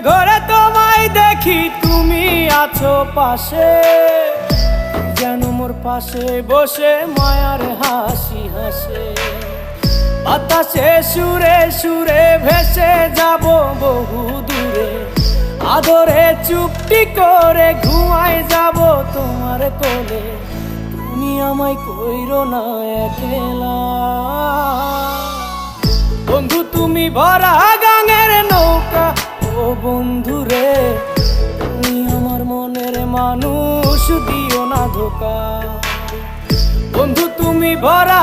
ঘরে তোমায় দেখি তুমি আছো পাশে, যেন মোর পাশে বসে মায়ার হাসি হাসে। বাতাসে সুরে সুরে ভেসে যাব বহু দূরে, আদরে চুপটি করে ঘুমায় যাব তোমার কোলে। তুমি আমায় কইরো না একলা বন্ধু, তুমি ভরা গাঙের নৌকা। ও বন্ধু রে, তুমি আমার মনের মানুষ, দিও না ধোকা। বন্ধু তুমি ভরা